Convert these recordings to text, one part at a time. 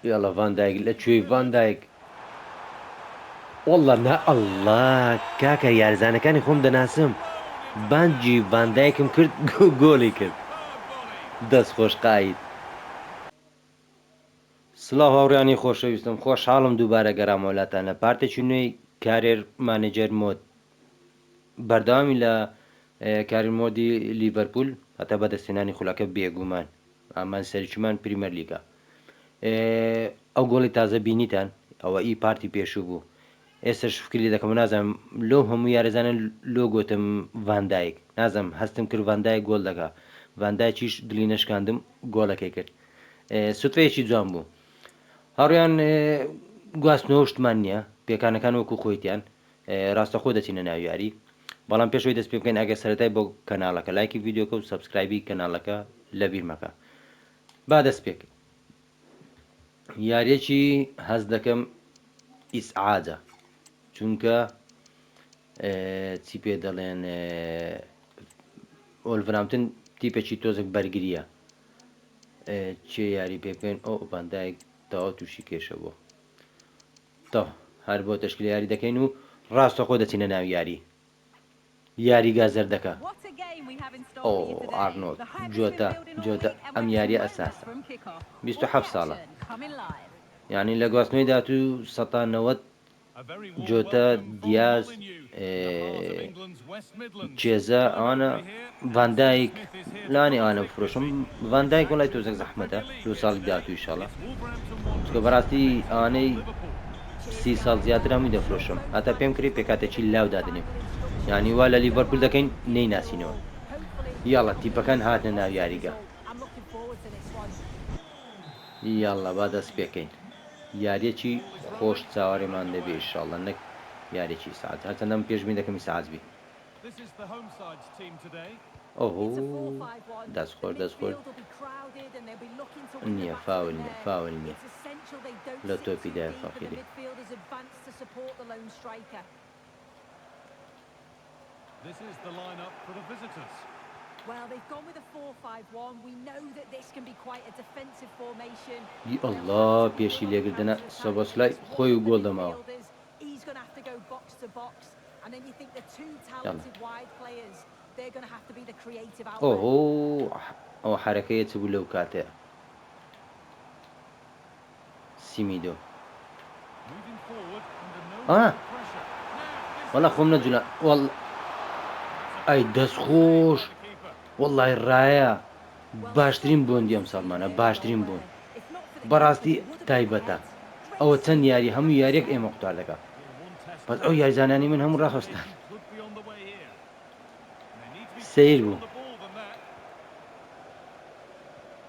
يلا فان دايك لا تشوي فان دايك والله نا الله كاکە یارزانەکانی خۆم دەناسم بانجی فان دایکم کرد گۆلی کرد دەست خۆش قایت سڵاو هاوڕیانی خۆشەویستم خۆشحاڵم دووبارە گەڕام وڵاتانە پارتێکی نوێی کارێر مانێجەر مۆد بەردەوامی لە کاری مۆدی لیڤەرپول هەتا بەدەستێنانی خولەکە بێگومان ئامان سەرچمان پریمەر لیگە ئەو گۆڵی تازە بینیتان ئەوە ئی پارتی پێشوو بوو ئێستش فکری دەکەم نازانم لۆ هەموو یارەزانە لۆ گۆتم ڤاندایک نازم هەستم کرد ڤاندایک گۆل دەکا ڤاندایکیش دلی نەشکاندم گۆڵەکەی کرد سوترەیەکی جوان بوو هەڕیان گواستنەوە شتمان نییە پێکانەکان وەکو خۆیتیان ڕاستەخۆ دەچینە ناو یاری بەڵام پێشەوەی دەست پێ بکەین ئەگە سەرەتای بۆ کەناڵەکە لایکی ڤیددیۆکە و سەبسکرایبی کەناڵەکە لە بیرمەکە با دەست پێک یاریەکی هەز دەکەم ئیسعاجە چونکە چی پێ دەڵێن ئۆلڤرامتن تیپێکی تۆزێک بەرگریە چێ یاری پێ بکەین ئەو باندایک تاوا تووشی کێشە بوو تا هەر بۆ تشکیل یاری دەکەین و ڕاستە خۆ دەچینە ناو یاری گازەر دەکە ئۆ ئارنۆڵ جۆتە ئەم یاریە ئەساسە 27 ساڵە یعنی لە گواستنەوەی داهاتوو 90 جۆتە دیاز چێزە ئەوانە ڤاندایک لانی ئەوانە بفرۆشم ڤاندایک وڵای تۆزێک زەحمەتە دو ساڵی داهاتوو ئینشاڵڵا چکە بەڕاستی ئەوانەی 30 ساڵ زیاتر هەمووی دەفرۆشم هەتا پێم کردی پێکاتێکی لاو دادنێم یعنی وا لە لیڤەرپول دەکەین نەیناسینەوە یاڵە تیپەکان هاتنە ناو یاریگە یاڵە با دەست پێکەین یاریەکی خۆش چاوەڕێمان دەبێ ئینشاڵڵا نەک یاریێکی سعات هەرچەندەم پێشبین دەکەمی سعاتبی ئۆهۆ دەستخۆر نییە فاول نییە فاول نییە لە تۆپی دای فەقیری الله پێشی لێگردنە سەبەسلای خۆی و گۆڵ دەماوە ئۆهۆ ئەو حرەکەیە چ بوو لەو کاتەیە سیمیدۆ وەڵا خۆم نەجولا ئەی دەستخۆش وەڵای ڕایە باشترین بۆندی ئەم ساڵمانە باشترین بوون بەڕاستی تایبەتە ئەوە چەند یاری هەموو یاریەک ئێمە قوتار دەکا بەس ئەو یاریزانانی من هەموو ڕاخستان سیر بوو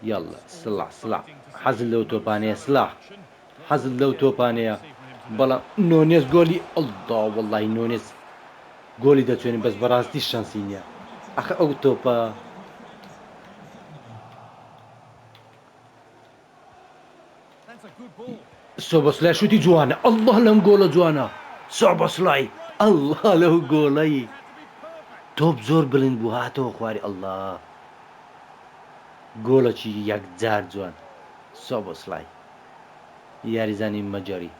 یاڵە سڵح حەزت لەو تۆپانەیە سلاح حەزت لەو تۆپانەیە بەڵام نۆنێز گۆلی ئەڵدا وەڵای نۆنێز گۆلی دەچێنین بەس بەڕاستی شانسی نییە ئەخە ئەو تۆپە سۆبەسلای شوتی جوانە ئەڵڵا لەم گۆڵە جوانە سۆبەسلای ئەڵڵا لەو گۆڵەی تۆپ زۆر بلند بوو هاتەوە خواری ئەڵڵا گۆڵەکی یەکجار جوان سۆبەسلای یاریزانی مەجاری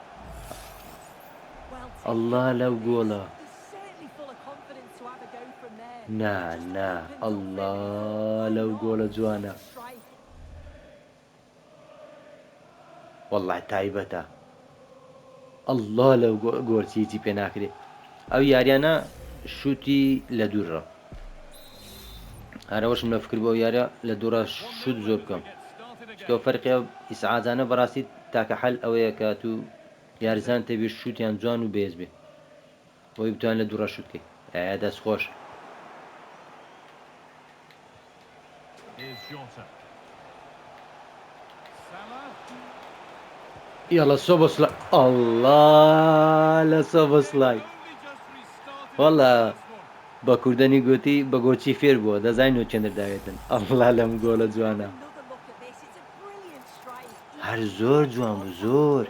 ئەڵڵا لەو گۆڵە نا ئەڵڵا لەو گۆڵە جوانە وەڵای تایبەتە ئەڵڵا لەو گۆرچیتی پێ ناکرێت ئەو یاریانە شوتی لە دوورڕە هەرەوەشم لە فکر بۆ یارە لە دوورە شوت زۆر بکەم چکە فەرقی ئیسعاجانە بەڕاستی تاکە حەل ئەوەیە کە تو یاریزان تەبێ شوتیان جوان و بێز بێ بۆی بتوان لە دوورە شوت بکەیت ئایا دەست خۆش یاڵە سۆبەسلای ئەڵڵا لە سۆبەسلای وەڵا بە کوردەنی گوتی بە گۆچی فێر بووە دەزای نۆ چێندر داوێتن ئەڵڵا لەم گۆڵە جوانە هەر زۆر جوان بوو زۆر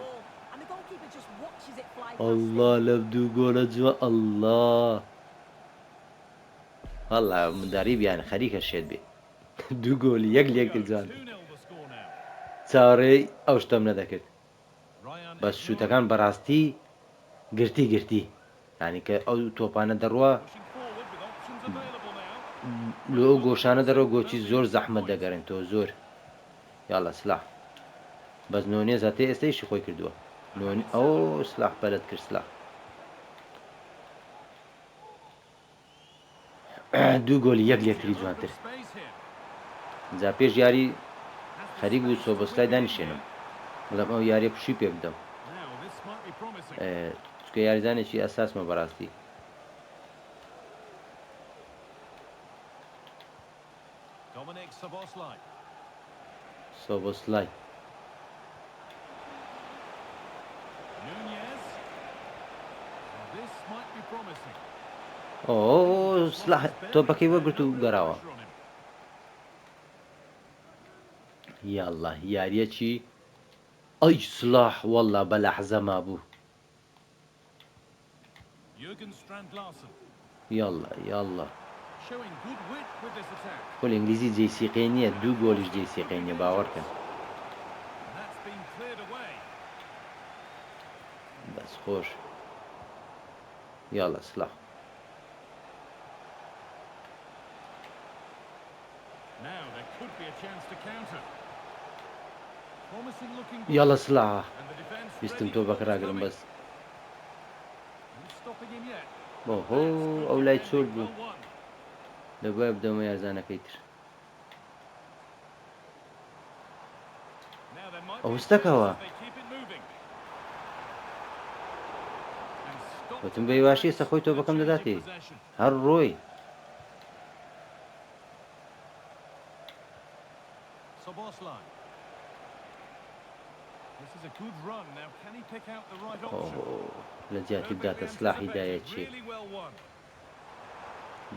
ئەڵڵا لە دوو گۆڵە جووە ئەڵڵا هەڵا منداری بیان خەریکە شێت بێ دوو گۆلی یەک لێکتر جوان چاوەڕێی ئەو شتەم نەدەکرد بەس شوتەکان بەڕاستی گرتی ینی کە ئەو تۆپانە دەڕوە لۆ ئەو گۆشانە دەڕۆ گۆچی زۆر زەحمەت دەگەڕێن تۆ زۆر یاڵە سلاح بەس نۆنێز هەتێ ئێستایشی خۆی کردووە ئەو سلاح پەلت کرد سلاح دوو گۆلی یەک لێکتری جوانتر جا پێش یاری خەریک بوو سۆبۆسلای دانیشێنم بەڵام ئەو یاریە پشی پێ بدەم چکە یاریزانێکی ئەساسمە بەڕاستی سۆبۆسلای ئۆ سلاح تۆپەکەی وەرگرت و گەڕاوە یاڵڵا یاریەکی ئەی سلاح وەڵڵا بە لەحزە مابوو یاڵڵا خۆل ئینگلیزی جێسیقێ نییە دوو گۆلیش جێسیقێ نیە باوەڕکەن بەس خۆش یاڵە سلاح یاڵە سلاح ویستم تۆ بەکڕاگرم بەس بۆهۆ ئەو لای چۆل بوو لەبای بدەمە یارزانەکەی تر ئەوستەکەوە وتم بە واشی ئێستا خۆی تۆ بەکەم دەداتی هەر ڕۆی لە جیاتی بداتە سلاحی دایە چێ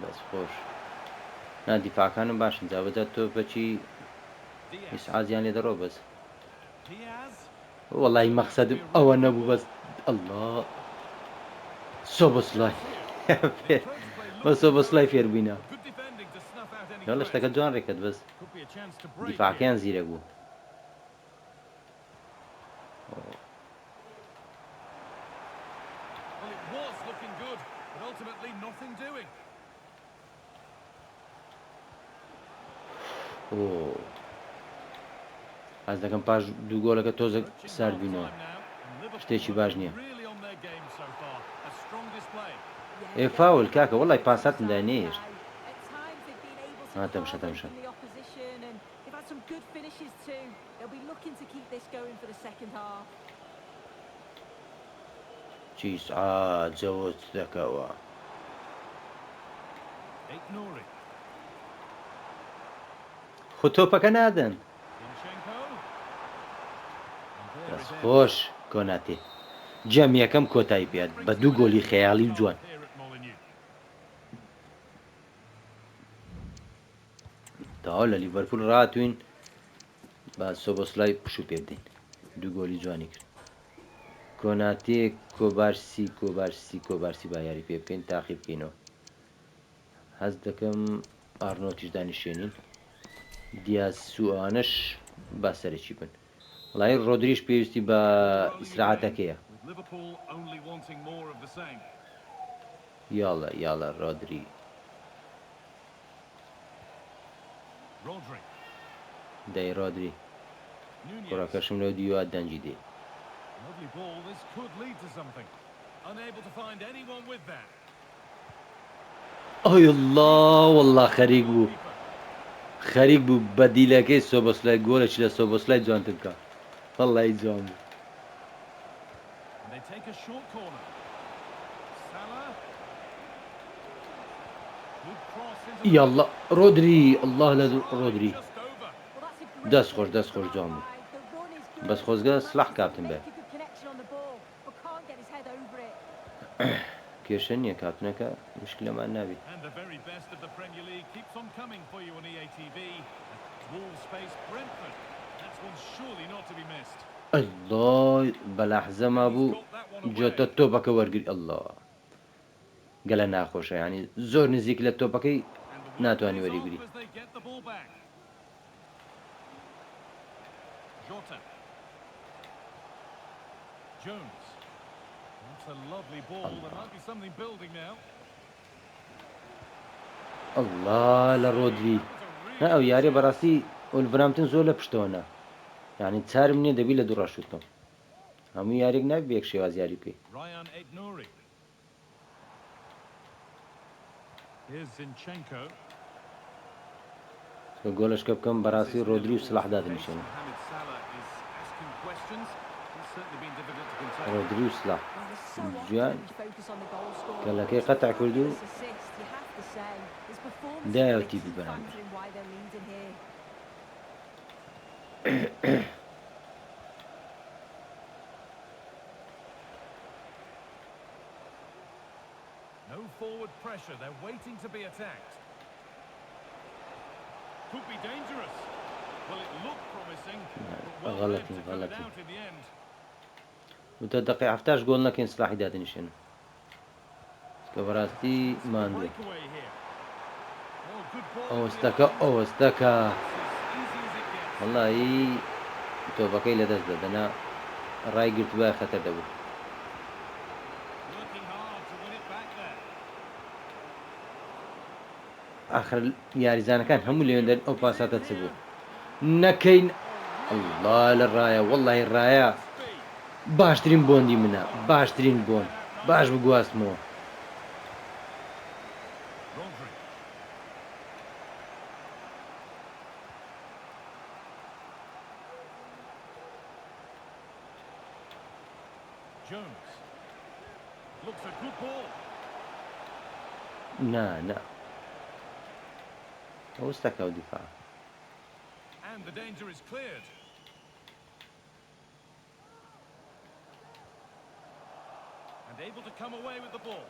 بەس خۆش نادیفاکانم باشن جابەجات تۆ بەچی ئیسعازیان لێ دەڕۆ بەس وەڵی مەقسەدم ئەوە نەبوو بەس ئەڵڵا سۆبۆسلای بە سۆبۆسلای فێربووینە لە شتەکە جوان ڕێکت بەس دیفاکەیان زیرە بوو ئاز دەکەم پاش دوو گۆلەکە تۆزە ساردبووینەوە شتێکی باش نییە فاول کاکە وەڵی پاساتم دانێشت تەمشە چیس جەوت دەکەوە خۆ تۆپەکە نادەن بەس خۆش کۆناتێ جەم یەکەم کۆتایی پێات بە دوو گۆلی خەیاڵی و جوان تاوا لە لیڤەرپول ڕاتوین با سۆبۆسلای پشوو پێ بدەین دوو گۆلی جوانی کرد کۆناتێ کۆبارسی با یاری پێ بکەین تاقی بکەینەوە هەست دەکەم ئارنۆتیش دانیشێنین دیاسوانش با سەرەکی بن وڵای ڕۆدریش پێویستی بە ئیسراحەتەکەیە یاڵە ڕۆدری دەی ڕۆدری کوڕەکەشم لەو دیوە دەنجی دێ ئەی الله وەڵڵا خەریک بوو بە دیلەکەی سۆبۆسلای گۆلێکی لە سۆبۆسلای جوانتر بکە وەڵڵای جوان بوو یاڵڵا ڕۆدری الله لە ڕۆدری دەست خۆش جوان بوو بەس خۆزگە سلاح کاپتن بێ کێشە نییە کاتونەکە مشکلەمان نابێت ئەڵڵای بە لەحزە مابوو جۆتە تۆپەکە وەرگری ئەڵڵا گەلە ناخۆشە ینی زۆر نزیک لە تۆپەکەی ناتوانانی وەریگری Jones. That's a lovely ball. There might be something building now. الله لرودري ها ئەو یاری بەڕاستی ئۆلڤرامتن زۆر لە پشتۆنە یعنی چارم نییە دەبی لە دوو ڕەشوتم هەموو یارێک ناک بێک شێواز یاری پێی Ryan Aït-Nouri. Here's Zinchenko. گۆلشکە بکەم بەڕاستی ڕۆدری و سلاح دادنیشێنم Mohamed Salah is asking questions. It's certainly been difficult to contain. ڕۆدری و سلاح Well, there's so often جوان we focus on the goal scorer, کەلەکەی but قەتع his کردو fabulous assist, you have to say, his performance has دایە been a تیپی key بەرامبەر factor in why they're leading here. No forward pressure. They're waiting to be attacked. Could be dangerous. Well, it looked promising, but well led to cut it out in the end. وتە دقی هەفتاش گۆڵ نەکەین سلاحی دادنیشێنم کە بەڕاستی ماندووە Breakaway here. Oh, good ball. ئەوەستەکە ئەوەستەکە It's as easy as it gets. وەڵایی تۆپەکەی لەدەست دەدەنا ڕای گرتووە خەتەر دەبوو Working hard to win it back there. ئاخر یاریزانەکان هەموو لێوێندەر ئەو پاساتە چ بوو نەکەین الله لە ڕایە وەڵی ڕایە باشترین بۆندی منە باشترین بۆن باش بگواستمەوە Rodri. Jones. Looks a good ball. نا ئەوەستەکە و دیفاع And the danger is cleared. And able to come away with the ball.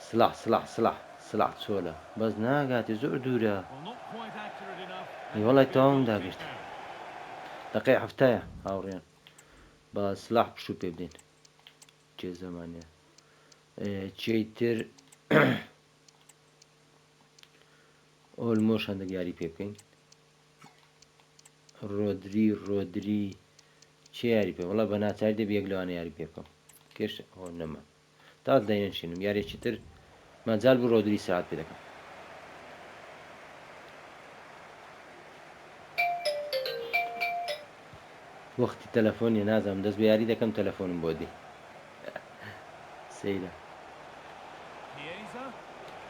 سلاح سلاح سلاح سلاح چۆلە بەس ناگاتی زۆر دوورە Well, not quite accurate enough. Hey, والله Could be a تمام goal داگرت. kick now. دقی هەفتەیە هاوڕێن بە سلاح پشوو پێ بدەین چێ زەمانە چیتر ئۆلمۆش هەندێک یاری پێ بکەین ڕۆدری چێ یاری پێ وڵە بە ناچاری دەبی یەک لەوانە یاری پێ بکەم کێش نەما تا داینەشینم یارێکی تر مەجال بوو ڕۆدری ساعت پێ دەکەم وەختی تەلەفۆنی نازانم دەست بە یاری دەکەم تەلەفۆنم بۆ دی سەیرە Chiesa.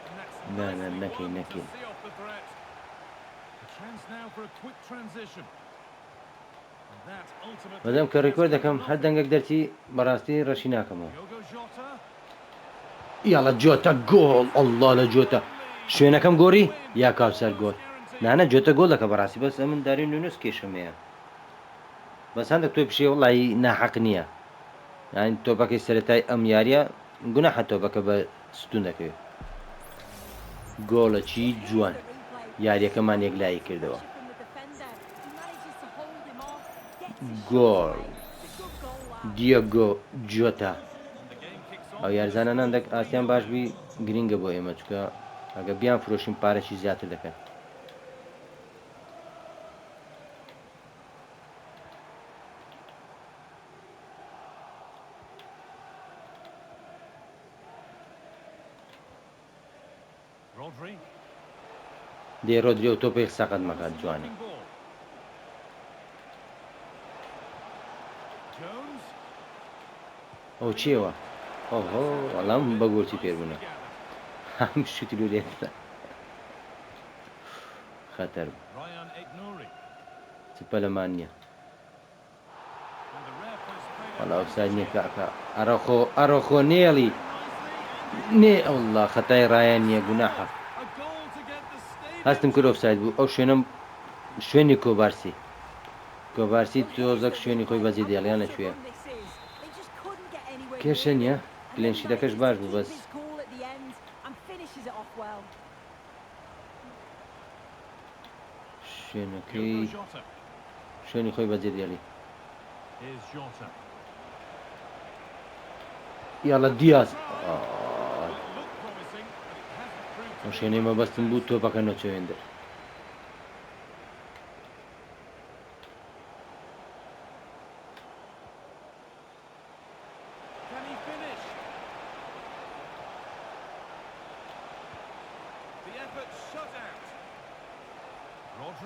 And that's No, nicely no, won Nucky. to see off the threat. A chance now for a quick transition. And that ultimately بەدەم کە has ڕێکۆر come دەکەم to هەر nothing. دەنگێک دەرچی بەڕاستی ڕەشی ناکەمەوە Diogo Jota. یاڵە جۆتە گۆڵ ئەڵڵا لە جۆتە شوێنەکەم گۆری یا کاوسەر گۆل نانە جۆتە گۆڵ دەکە بەڕاستی بەس ئەمن داری نوێنس کێشەمەیە بەس هەندێک تۆی پشێ وڵی ناحەق نییە یانی تۆپەکەی سەرەتای ئەم یاریە گوناحە تۆپەکە بە ستون دەکەوێت گۆڵە چی جوان یاریەکەمان یەکلایی کردەوە گۆڵ دیۆگۆ جۆتا ئەو یارزانە هەندێک ئاسیان باشبی گرینگە بۆ ئێمە چکە ئەگە بیان فرۆشین پارەشی زیاتر دەکەن Rodri. دێ ڕۆدری و تۆپی سەقەت مەکات جوانە Looking ball. Jones. ئەو چیەوە ئۆهۆ وەڵام بە گۆچی پێبوونە هەم شتی لێتە خەتەر Ryan Aït-Nouri. چپە لەمان نییە And the ref has paid وەڵا ئەوسای attention. نییە کاکە ئەرەخۆ نێڵی نێ ئەوڵا خەتای ڕایان نییە گوناحە A goal to get the stadium. هەستم کرد ئۆفساید بوو ئەو شوێنم شوێنی کۆبارسی تۆزەک شوێنی خۆی بەجێ دێڵیان لەکوێ کێشە نییە کلێنشیدەکەش باش بوو بەس شوێنەکەی Diogo Jota. شوێنی خۆی بەجێ دێڵی Here's Jota. یاڵە دیاز It looked promising, but it hasn't proved to ئەو be. شوێنەی مەبەستم بوو تۆپەکە نەچۆێندە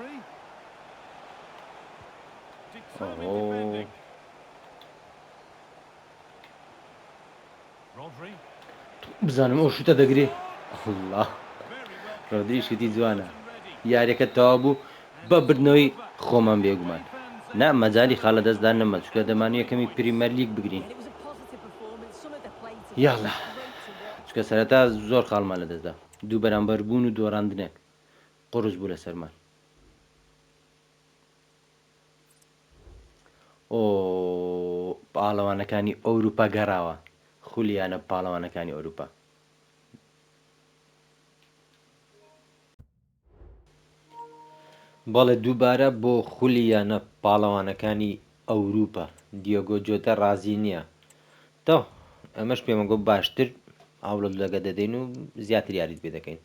entry. Determined Oh. defending. Rodri. بزانم ئەو شوتە دەگرێ الله Very well ڕۆدری kicked out شوتی and جوانە out and ready. یاریەکە تەوا بوو بە بردنەوەی خۆمان بێگومان Defense نا able to مەجای stand خاڵە up دەستدان to نەمە make چکە it دەمانێت 3 یەکەمی points. پریمەر لیگ بگرین Yeah, and it was a positive performance. Some of the play today یاڵا was great to watch. چکە سەرەتا زۆر خاڵمان لە دەستدا دوو بەرامبەر بوون و دۆڕاندنێک قڕز بوو لە سەرمان ئۆ پاڵەوانەکانی ئەوروپا گەڕاوە خولیانە پاڵەوانەکانی ئەوروپا بەڵێ دووبارە بۆ خولیانە پاڵەوانەکانی ئەوروپا دیۆگۆ جۆتە ڕازی نییە تۆ ئەمەش پێمەگۆ باشتر ئاوڵت لەگە دەدەین و زیاتر یاریت پێ دەکەین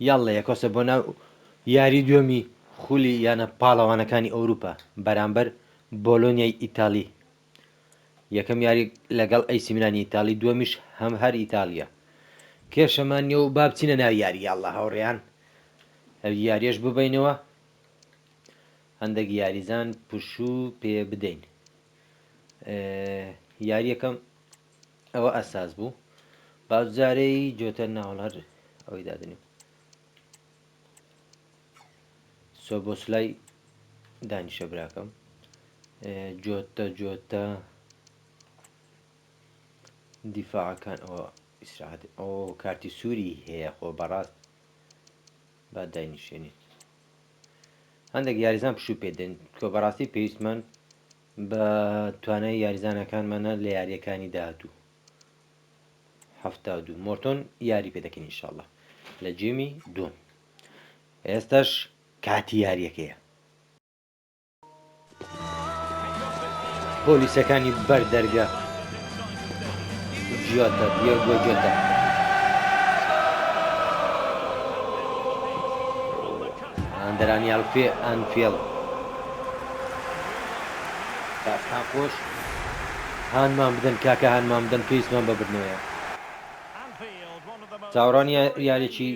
یاڵە یەکۆسە بۆ ناو یاری دوێمی خولی یانە پاڵەوانەکانی ئەوروپا بەرامبەر بۆلۆنیای ئیتالی یەکەم یاری لەگەڵ ئەیسی میلانی ئیتالی دووەمیش هەم هەر ئیتالیا کێشەمانیە و با بچینە ناو یاری یاڵە هەوڕێیان ئەو یاریەش ببینەوە هەندێک یاریزان پشوو پێ بدەین یاریەکەم ئەوە ئەساس بوو باوجارەی جۆتە ناوەڵەر ئەوەی دادنیم سۆبۆسلای دانیشە براکەم جۆتە دیفاعەکان ئەوە ئیسراحەت ئەو کارتی سووری هەیە خۆ بەڕاست با داینیشێنین هەندێک یاریزان پشوو پێدەین کۆ بەڕاستی پێویستمان بە توانای یاریزانەکانمانە لە یاریەکانی داهاتوو هەفتا دوو مۆرتۆن یاری پێ دەکەین ئینشاءڵڵا لە جێمی دووەم ئێستاش کاتی یاریەکەیە پۆلیسەکانی بەردەرگا جۆتە دیۆگۆ جۆتە ئەندەرانی ئەلفێ ئەنفێڵ کاکان خۆش هانمان بدەن کاکە هانمان بدەن پێویستمان بەبردنەوەیە چاوەڕوانی یاریێکی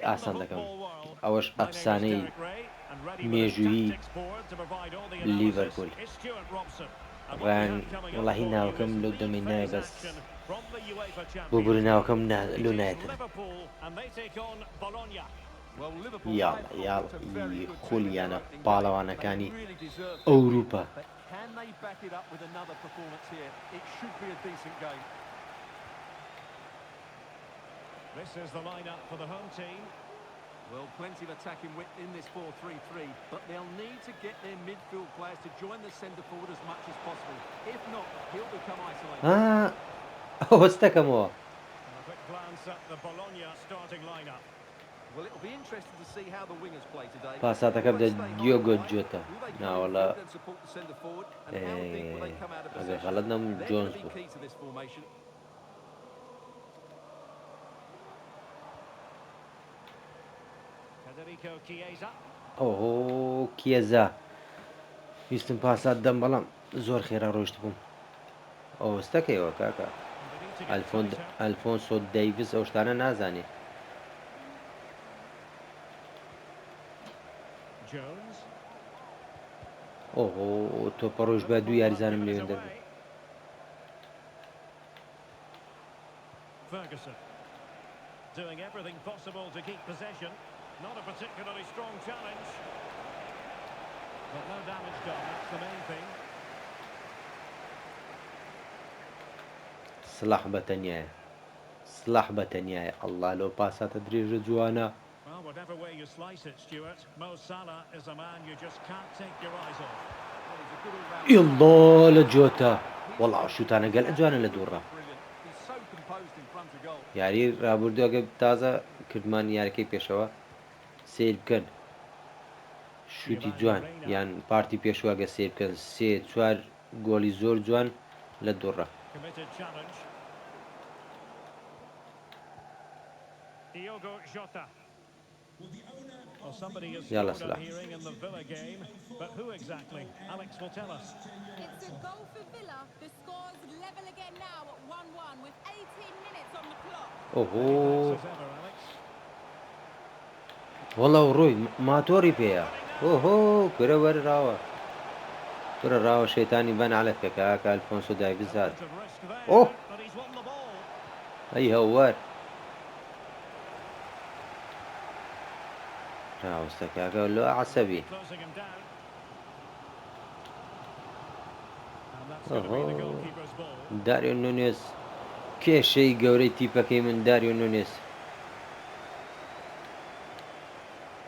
ئاسان دەکەم ئەوەش ئەفسانەی مێژوویی لیڤەرپول ڕیان وەڵاهی ناوەکەم لەو دەمەی نایە بەس بۆ بر ناوەکەم لۆ نایەتە یاڵ خولیانە پاڵەوانەکانی ئەوروپا Can they back it up with another performance here? It should be a decent game. This is the lineup for the home team. Well, plenty of attacking width in this 4-3-3, but they'll need to get their midfield players to join the centre forward as much as possible. If not, he'll become isolated. ئەوەستەکەمەوە And a quick glance at the Bologna starting lineup. Well, it'll be interesting to see how the wingers play today. پاساتەکە بدە دیۆگۆ جۆتە ناوەڵە ئەگەر غەڵەت نەم جۆنز بوو Federico Chiesa. ئۆ کێزا ویستم پاسات دەم بەڵام زۆر خێرا ڕۆشت بووم ئەوەستەکەیەوە کاکە ئەلفۆنسۆ دەیڤس ئەو شتانە نازانێ Jones. ئۆ تۆپە ڕۆژ بە دوو یاریزانم لێوێن دەبێت Ferguson. Doing everything possible to keep possession. Not a particularly strong challenge. But no damage done, that's the main thing. سلاح بەتەنیایە ئەڵڵا لەو پاساتە درێژە جوانە Well, whatever way you slice it, Stuart, Mo Salah is a man you just can't take your eyes off. Well, he's a good all-round. ئیڵڵۆ لە جۆتە وەڵا شوتانە گەل جوانە لە دووڕە Brilliant. He's so composed in front of goal. یاری ڕابردووەگە تازە کردمان یاریەکەی پێشەوە سیر بکەن شوتی جوان یان پارتی پێشواگە سیر بکەن 3-4 گۆڵی زۆر جوان لە دووڕە Committed challenge. Diogo Jota. Well, somebody is Yalla, scored, I'm Salah. hearing, in the Villa game, but who exactly? Alex will tell us. It's a goal for Villa. The score's level again now at 1-1 with 18 minutes on the clock. ئۆهۆ Thanks as ever, Alex. والله ڕۆی ماتۆری پێەیە ئۆهۆ کرە وەرراوە کرە ڕاوە شەیتانی بەنالەت کە کاکە ئەلفۆنسۆ دایڤز هات Bit of risk ئۆ there, but he's won the ball. ئەی هەوار ڕاوەستە کاکە لۆ عەسەبی Closing him down. And that's going to ئۆهۆ be the goalkeeper's ball. داریۆ نونێز کێشەی گەورەی تیپەکەی من داریۆ نونێز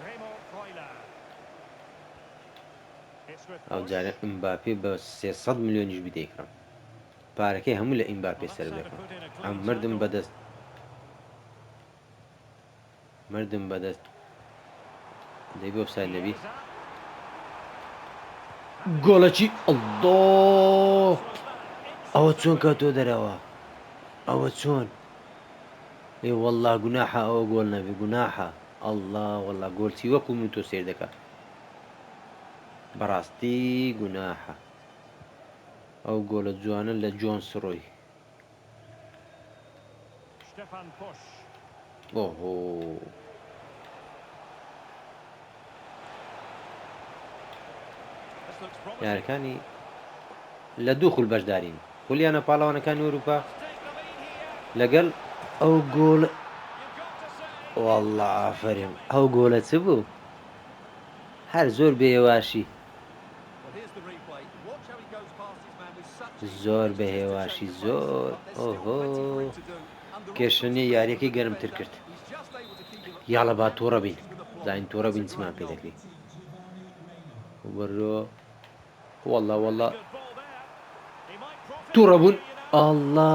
Remo Freuler. It's with ئەو push. جارە ئیمباپێ بە 300 میلیۆنیش بدەیکڕم پارەکەی هەموو لە ئیمباپێ Well, سەر that's how to بێکڕم put in a ئەم clean مردم tackle. بەدەست مردم بەدەست دەی بۆ ئۆفساید نەبی Chiesa. گۆڵەکی ئەڵڵۆ Was that ئەوە instant چۆن finish. کەوتۆ دەرەوە ئەوە چۆن ئێ وەڵڵا گوناحە ئەوە گۆڵ نەبی گوناحە ئەڵڵا وەڵڵا گۆڵچی وەکو من تۆ سێر دەکات بەڕاستی گوناحە ئەو گۆڵە جوانە لە جۆن سڕۆی Stefan Push. ئۆهۆ This looks promising. یارەکانی لە دوو خول بەشدارین خولیانە پاڵەوانەکانی ئەوروپا Must take the lead here. لەگەڵ ئەو گۆڵ You've got to say. وەڵڵا ئافرین ئەو گۆڵە چ بوو هەر زۆر بێهێواشی Well, here's the replay. Watch how he goes past his man with such ease. زۆر It's just to بەهێواشی change the زۆر pace, but there's still ئۆهۆ plenty for him to do. And the کێشەنی rifles یاریەکەی of the گەرمتر defender. کرد He's just able to keep him at یاڵە bay با and تووڕە بین finishes with a plot. زین تووڕە It's a بین great چمان پێ goal. دەکەی بڕۆ وەڵڵا وەڵڵا Good ball there. He might profit تووڕە from بوون it, you know. ئەڵڵا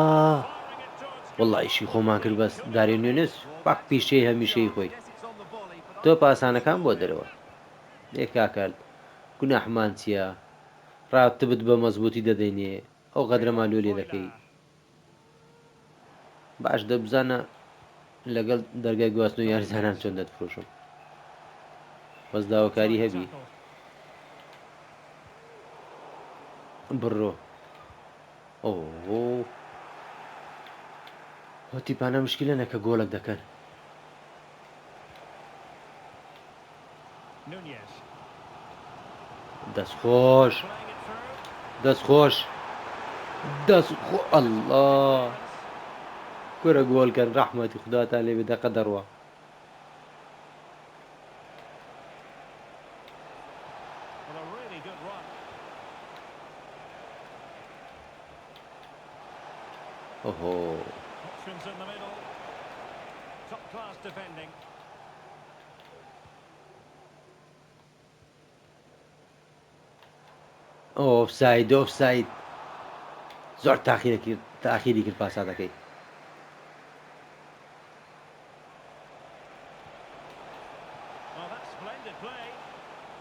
Firing it towards وەڵڵا goal. ئیشی خۆمان کرد بەس Could داری have نوێنس Well, پاک that's پیشەی a هەمیشەی chance. خۆی Yes, it's on the volley, but تۆ I think it's پاسانەکان بۆ scored دەرەوە here. ئێ کاکەل گوناحمان چییە ڕاتبت بە مەزبوطی دەدەینێ ئەو قەدرە Remo مالوو لێ دەکەی Freuler. باش دەبزانە لەگەڵ دەرگای گواستن و یاریزانان چۆن دەتفرۆشم بەس داواکاری Onside هەبی tackle. بڕۆ ئۆ هۆتیپانە مشکلە نەکە گۆڵک دەکەن Nunez. دەستخۆش Playing it through. دەستخۆش دەستخۆ ئەڵڵا کورە گۆڵکەن ڕەحمەتی خوداتان لێ بێ دەڕوە Well, a really good run. ئۆهۆ Options in the middle. Top class defending. ئۆفساید ئۆفساید زۆر تاخیری کرد پاسادەکەی Well, that's splendid play.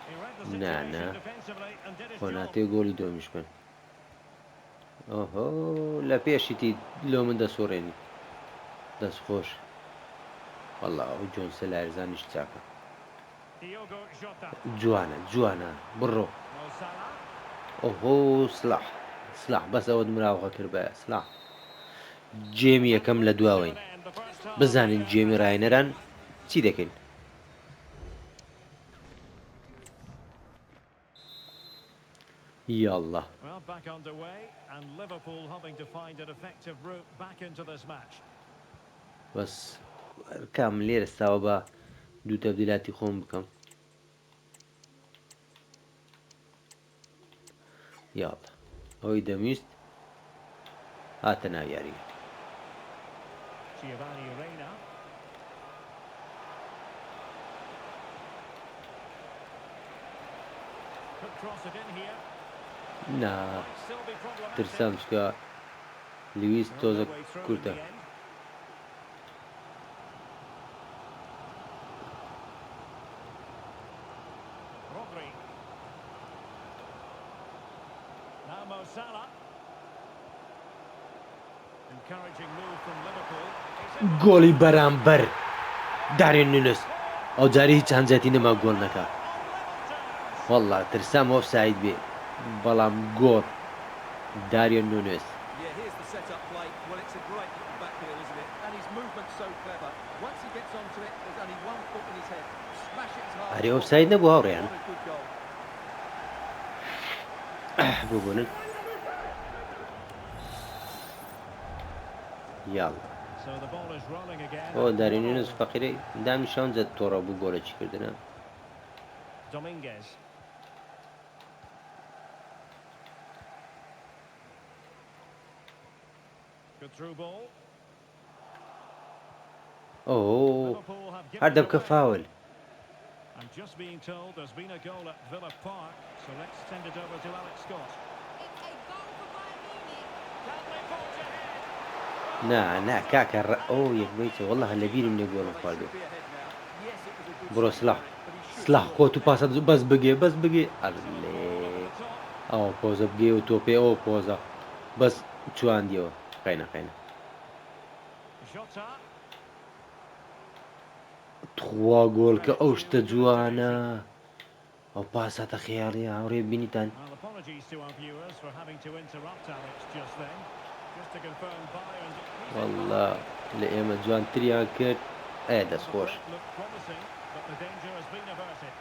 He read the Na, situation na. defensively and did his خۆ job. ناتێ گۆڵی دۆمیش بن ئۆهۆ لە پێشیتی لۆ من دەسوڕێنی دەستخۆش وەڵڵا ئەو جۆنسە لارزانیش چاکە Diogo Jota. جوانە جوانە بڕۆ Mo Salah. ئۆهۆ سلاح بەس ئەوەت مراوغە کرد بە سلاح جێمی یەکەم لە دواوەین To an end. The first half بزانین began جێمی as ڕاینەران چی دەکەین یاڵڵا Well, back underway, and Liverpool having to find an effective route back into this match. بەس کام لێرە ساوە بە دوو تەبدیلاتی خۆم بکەم یاڵڵا ئەوەی دەمویست هاتە ناو یاریگە Giovanni Reina. Could cross it in here. نا Might still be problematic. ترسام چکە لویس Found تۆزە their way through in کورتە the end. Rodri. Now Mo Salah. Encouraging move from Liverpool. He's in گۆڵی بەرامبەر دارێن نونس ئەو جاری هیچ هەنجەتی نەما گۆڵ نەکا on level terms. وەڵڵا ترسام ئۆفساید بێ بەڵام گۆڵ داریۆن نونس Yeah, here's the setup play. Well, it's a great little back heel, isn't it? And his movement's so clever. Once he gets onto it, there's only one foot in his head. Smashes هەری ئۆفساید نەبوو هاوڕێیان What a good goal. ببوونن یاڵ So the ball is rolling again. ئەو دارینێنس فەقیرەی دامی شانزە تۆڕە بوو گۆڵێکی کردنە Dominguez. Good through ball. ئۆ Liverpool have given هەردە it بکە away. فاول I'm just being told there's been a goal at Villa Park, so let's send it over to Alex Scott. It's a goal for Bayern Munich. Can they forge ahead? نا نا کاکە ئەو یەک بیتە وەڵا هە لەبیرم لێ گۆڵم They خواردو should be ahead now. Yes, it was a good بڕۆ save, سلاح but he should سلاح score. خۆت و پاسە بەس بگێ ئەرلێ Over the top. ئەو پۆزە بگێ و تۆپێ ئەوە پۆزە بەس چواندیەوە قەینە Jota. تخوا گۆڵکە ئەو شتە جوانە ئەو پاساتە خەیاڵی هاوڕێ بینیتان Well, apologies to our viewers for having to interrupt Alex just then. Just to confirm, Bayern. وەڵا لە ئێمە جوانتریان کرد ئەیە دەستخۆش Looked promising, but the danger has been averted.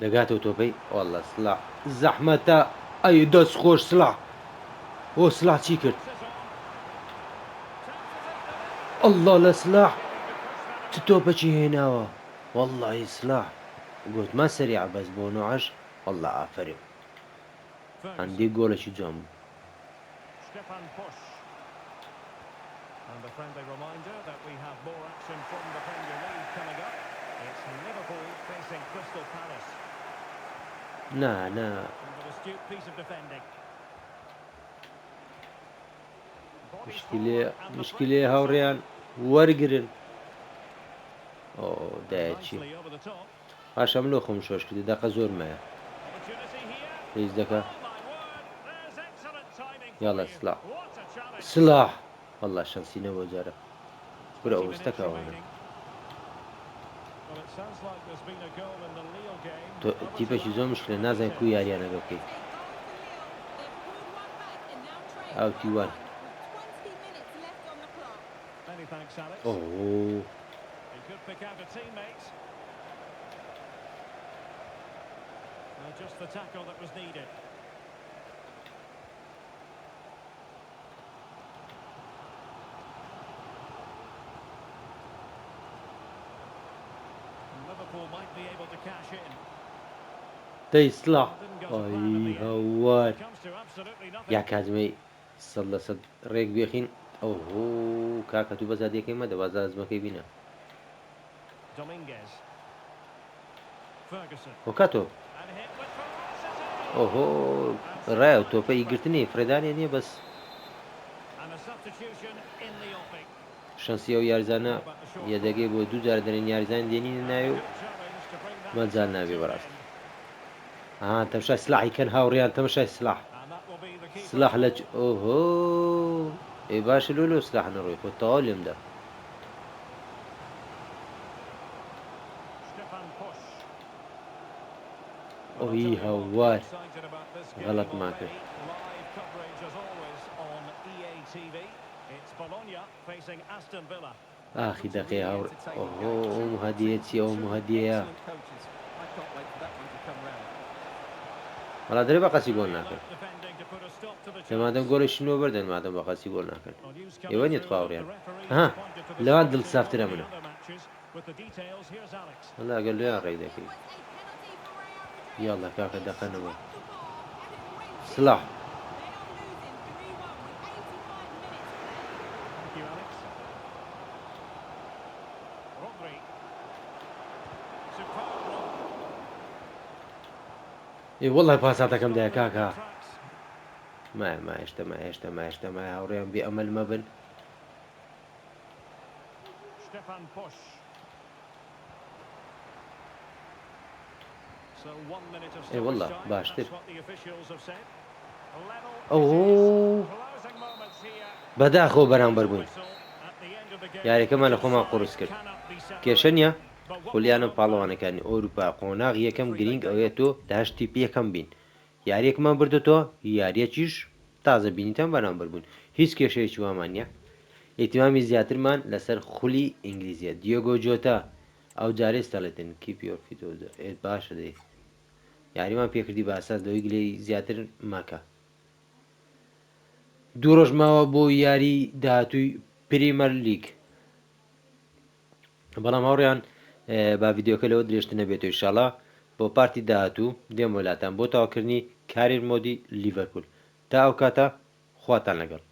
دەگاتەوە تۆپەی وەڵا سلاح زەحمەتە ئەی دەستخۆش سلاح ئۆ سلاح چی کرد ئەڵڵا لە سلاح چ تۆپەکی هێناوە وەڵڵی سلاح گوتمان سەریع بەس بۆ نوعش وەڵا ئافرێ هەندێک گۆڵێکی جوان بوو Stefan Posch. And a friendly reminder that we have more action from the Premier League coming up. It's Liverpool facing Crystal Palace. نا And an astute piece of defending. Bodies forward and the مشکلێ break. هاوڕێیان وەرگرن ئۆ دایەکی Nicely over the top. پاشەم لۆ خۆم شۆش کردی داقە زۆر مایە Opportunity here. هیچ دەکە Oh my word, there's excellent timing for يلا you. سلاح. What a challenge. سلاح والله شانسی نەبوو جارە برە 20 ئەو minutes ستەکەوانە remaining. Well, it sounds like there's been a goal in the Lille game. تۆ Over to تیپێکی زۆر Alex مشکلە with نازانین details. کو یاریانەگە بکەیت A goal for Lille. They've pulled one back and now trail Out you won. 1-1 with 20 minutes left on the clock. Many thanks, Alex. ئۆ He could pick out a teammate. Well, just the tackle that was needed. And Liverpool might be able to cash in. دەی سلاح Didn't go to plan in ئەی the end. هەوار Comes to absolutely nothing. یا کاتمەی سەد لە سەد ڕێک بێخین ئەو کاکە تو بەزادەکەی مە دەوازە ئەزمەکەی بینە Dominguez. Ferguson. ئۆ کاتۆ And hit with ferocity. ئۆهۆ ڕایە تۆپە ئیگرتنی فرێدانێ نییە بەس And a substitution in the offing. شانسی ئەو یاریزانە یەدەگەی بۆ دوو جار دەرێن یاریزان دێنینە ناوی و Good challenge to bring that مەجال result نابێ to an بەڕاست end. تەمشای سلاحی کەن هاوڕێیان تەمەشای سلاح And that will be the key. سلاح لە ئۆهۆ ئێ باشە لۆ سلاح نەڕۆی خۆ تەواو لێمدا Stefan Posch. ئۆی هەوار Excited about this غلط game ما already. کرد. Live coverage as always on EA TV. It's Bologna facing Aston Villa. ئاخی دەقێ هاوڕ ئۆهۆ ئەو مهدیە چی ئەو مهدیەیە وڵا دەرێ بە قەسی گۆڵ ناکەن Defending to put a stop to the لەمادەم گۆڵێشنەوە بەردەن مادەم بە قەسی گۆڵ ناکەن Well, news ئێوە coming نیت through فاوڕیان that the referee ها has pointed to the لەوان selection دڵسافترە of the منە other matches. With the details, here's Alex. وڵا ئەگەر لێیان ڕێی It دەکەی was a penalty for Real Madrid. یاڵا کاکە دەقەنەوە Dropped the ball and it went in. سلاح They are losing 3-1 with 85 minutes left. Thank you, Alex. Rodri. Superb run. ئێ وەڵای پاساتەکەم دایە کاکە Tracks. مای هاوڕێیان بێ ئەمەل مەبن Stefan Posch. So 1 minute of Eh, wallah, stoppage time. bashtir. That's what the officials have said. Level Oh. it is. Closing moments here. بەداخۆ بەرامبەر بووین Whistle at the end of the game. یاریەکەمان لە The خۆمان sides قورس کرد cannot be separated. کێشە نییە But what خولیانە will پاڵەوانەکانی ئەوروپا قۆناغ یەکەم گرنگ ئەوەیە تۆ داهشتی پێکەم بین یاریەکمان بردەوە یاریەکیش تازە بینیتان بەرامبەر بوون هیچ کێشەیەکی وامان نیە ئیتیمامی زیاترمان لەسەر خولی ئینگلیزیە. دیۆگۆ جۆتا ئەو جارێ ستەڵێتن کیپیۆر فیتۆ باشە دەی یاریمان پێکردی بە ئاساس دەوەی گلەی زیاتر ماکە. 2 ڕۆژ ماوە بۆ یاری داهاتووی پریمەر لیگ، بەڵام هەوڕیان با ڤیددیۆکە لەوە درێژتر نەبێتەوە. ئینشاڵڵا بۆ پارتی داهاتوو دێم وڵاتان بۆ تاواکردنی کارێر مۆدی لیڤەرپول. تا ئەو کاتە خواتان لەگەڵ.